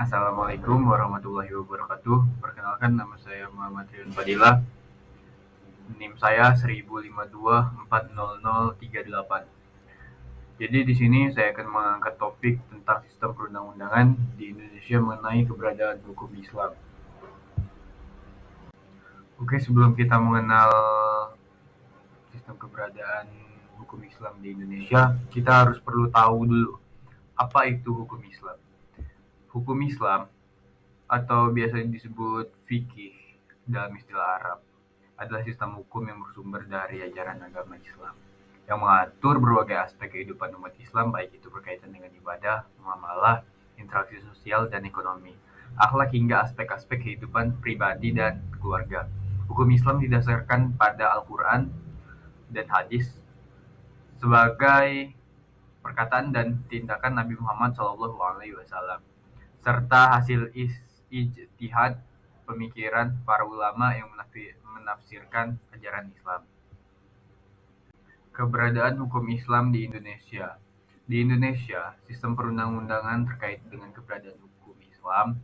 Assalamualaikum warahmatullahi wabarakatuh. Perkenalkan, nama saya Muhammad Rian Fadilah. NIM saya 1052400388. Jadi di sini saya akan mengangkat topik tentang sistem perundang-undangan di Indonesia mengenai keberadaan hukum Islam. Oke, sebelum kita mengenal sistem keberadaan hukum Islam di Indonesia, kita harus perlu tahu dulu apa itu hukum Islam. Hukum Islam atau biasa disebut fikih dalam istilah Arab adalah sistem hukum yang bersumber dari ajaran agama Islam yang mengatur berbagai aspek kehidupan umat Islam, baik itu berkaitan dengan ibadah, muamalah, interaksi sosial, dan ekonomi, akhlak hingga aspek-aspek kehidupan pribadi dan keluarga. Hukum Islam didasarkan pada Al-Quran dan hadis sebagai perkataan dan tindakan Nabi Muhammad SAW, serta hasil ijtihad pemikiran para ulama yang menafsirkan ajaran Islam. Keberadaan hukum Islam di Indonesia. Di Indonesia, sistem perundang-undangan terkait dengan keberadaan hukum Islam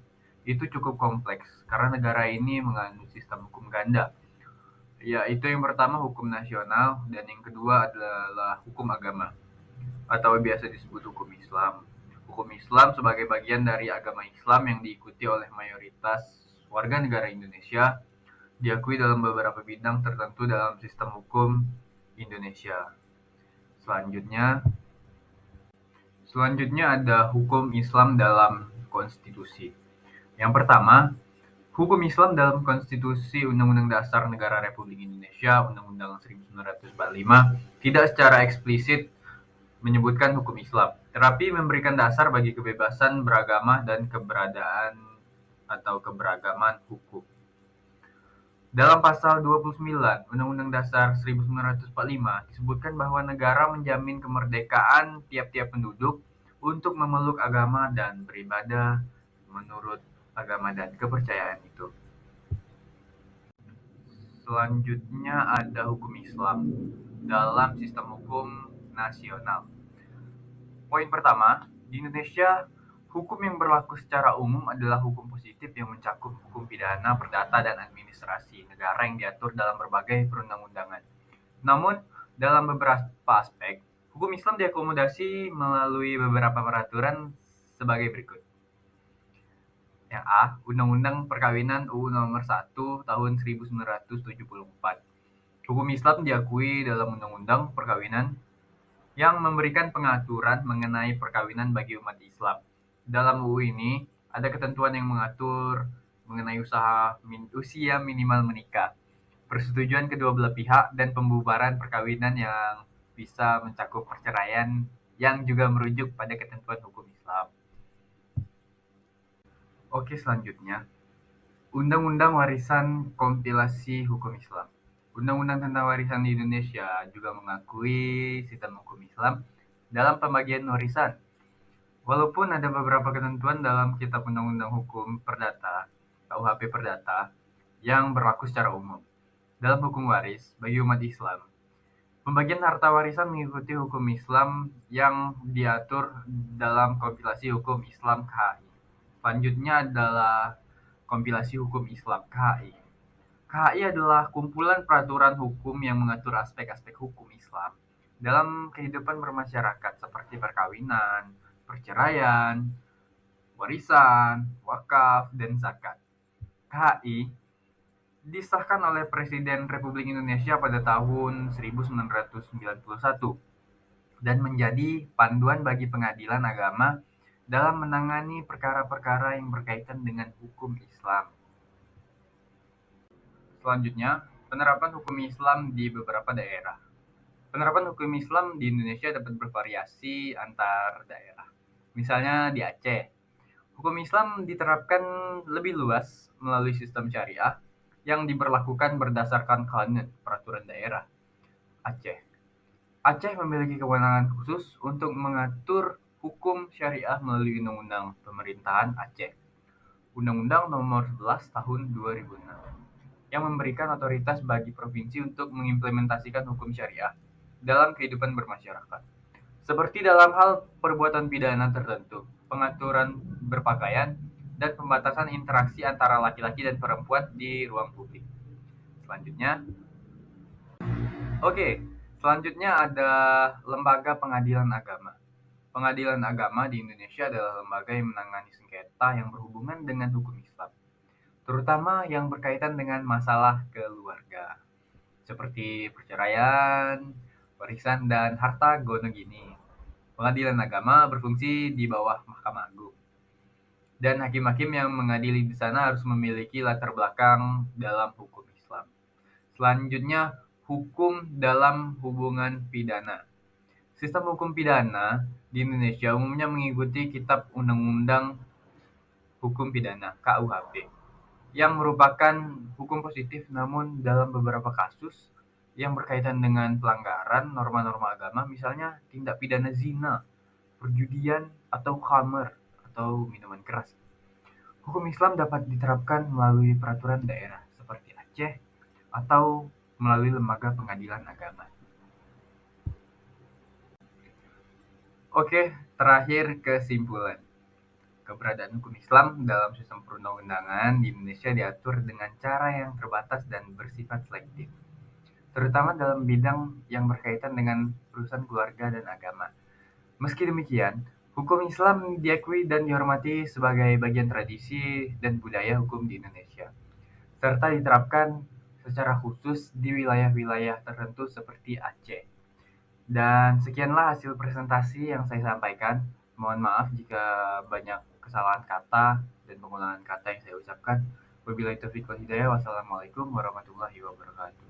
itu cukup kompleks karena negara ini menganut sistem hukum ganda, yaitu yang pertama hukum nasional dan yang kedua adalah hukum agama atau biasa disebut hukum Islam. Hukum Islam sebagai bagian dari agama Islam yang diikuti oleh mayoritas warga negara Indonesia, diakui dalam beberapa bidang tertentu dalam sistem hukum Indonesia. Selanjutnya ada hukum Islam dalam konstitusi. Yang pertama, hukum Islam dalam konstitusi Undang-Undang Dasar Negara Republik Indonesia Undang-Undang 1945 tidak secara eksplisit menyebutkan hukum Islam, tetapi memberikan dasar bagi kebebasan beragama dan keberagaman hukum. Dalam pasal 29 Undang-Undang Dasar 1945 disebutkan bahwa negara menjamin kemerdekaan tiap-tiap penduduk untuk memeluk agama dan beribadah menurut agama dan kepercayaan itu. Selanjutnya ada hukum Islam dalam sistem hukum nasional. Poin pertama, di Indonesia, hukum yang berlaku secara umum adalah hukum positif yang mencakup hukum pidana, perdata, dan administrasi negara yang diatur dalam berbagai perundang-undangan. Namun, dalam beberapa aspek, hukum Islam diakomodasi melalui beberapa peraturan sebagai berikut. Yang A, Undang-Undang Perkawinan UU Nomor 1 Tahun 1974. Hukum Islam diakui dalam Undang-Undang Perkawinan yang memberikan pengaturan mengenai perkawinan bagi umat Islam. Dalam UU ini, ada ketentuan yang mengatur mengenai usia minimal menikah, persetujuan kedua belah pihak, dan pembubaran perkawinan yang bisa mencakup perceraian yang juga merujuk pada ketentuan hukum Islam. Oke, selanjutnya, Undang-Undang Warisan Kompilasi Hukum Islam. Undang-undang tentang warisan di Indonesia juga mengakui sistem hukum Islam dalam pembagian warisan. Walaupun ada beberapa ketentuan dalam Kitab Undang-Undang Hukum Perdata (KUHP Perdata) yang berlaku secara umum. Dalam hukum waris bagi umat Islam, pembagian harta warisan mengikuti hukum Islam yang diatur dalam kompilasi hukum Islam KHI. Selanjutnya adalah kompilasi hukum Islam KHI. KHI adalah kumpulan peraturan hukum yang mengatur aspek-aspek hukum Islam dalam kehidupan bermasyarakat seperti perkawinan, perceraian, warisan, wakaf, dan zakat. KHI disahkan oleh Presiden Republik Indonesia pada tahun 1991 dan menjadi panduan bagi pengadilan agama dalam menangani perkara-perkara yang berkaitan dengan hukum Islam. Selanjutnya, penerapan hukum Islam di beberapa daerah. Penerapan hukum Islam di Indonesia dapat bervariasi antar daerah. Misalnya di Aceh, hukum Islam diterapkan lebih luas melalui sistem syariah yang diberlakukan berdasarkan kanun peraturan daerah. Aceh. Aceh memiliki kewenangan khusus untuk mengatur hukum syariah melalui Undang-Undang Pemerintahan Aceh. Undang-Undang Nomor 11 Tahun 2006 yang memberikan otoritas bagi provinsi untuk mengimplementasikan hukum syariah dalam kehidupan bermasyarakat. Seperti dalam hal perbuatan pidana tertentu, pengaturan berpakaian, dan pembatasan interaksi antara laki-laki dan perempuan di ruang publik. Selanjutnya, selanjutnya ada Lembaga Pengadilan Agama. Pengadilan Agama di Indonesia adalah lembaga yang menangani sengketa yang berhubungan dengan hukum Islam, terutama yang berkaitan dengan masalah keluarga, seperti perceraian, warisan, dan harta gono gini. Pengadilan Agama berfungsi di bawah Mahkamah Agung, dan hakim-hakim yang mengadili di sana harus memiliki latar belakang dalam hukum Islam. Selanjutnya, hukum dalam hubungan pidana. Sistem hukum pidana di Indonesia umumnya mengikuti Kitab Undang-Undang Hukum Pidana (KUHP) yang merupakan hukum positif, namun dalam beberapa kasus yang berkaitan dengan pelanggaran norma-norma agama, misalnya tindak pidana zina, perjudian, atau khamr atau minuman keras, hukum Islam dapat diterapkan melalui peraturan daerah seperti Aceh atau melalui lembaga pengadilan agama. Oke, terakhir kesimpulan. Keberadaan hukum Islam dalam sistem perundang-undangan di Indonesia diatur dengan cara yang terbatas dan bersifat selektif, terutama dalam bidang yang berkaitan dengan urusan keluarga dan agama. Meski demikian, hukum Islam diakui dan dihormati sebagai bagian tradisi dan budaya hukum di Indonesia, serta diterapkan secara khusus di wilayah-wilayah tertentu seperti Aceh. Dan sekianlah hasil presentasi yang saya sampaikan. Mohon maaf jika banyak kesalahan kata dan pengulangan kata yang saya ucapkan. Wabillahi taufiq wal hidayah. Wassalamualaikum warahmatullahi wabarakatuh.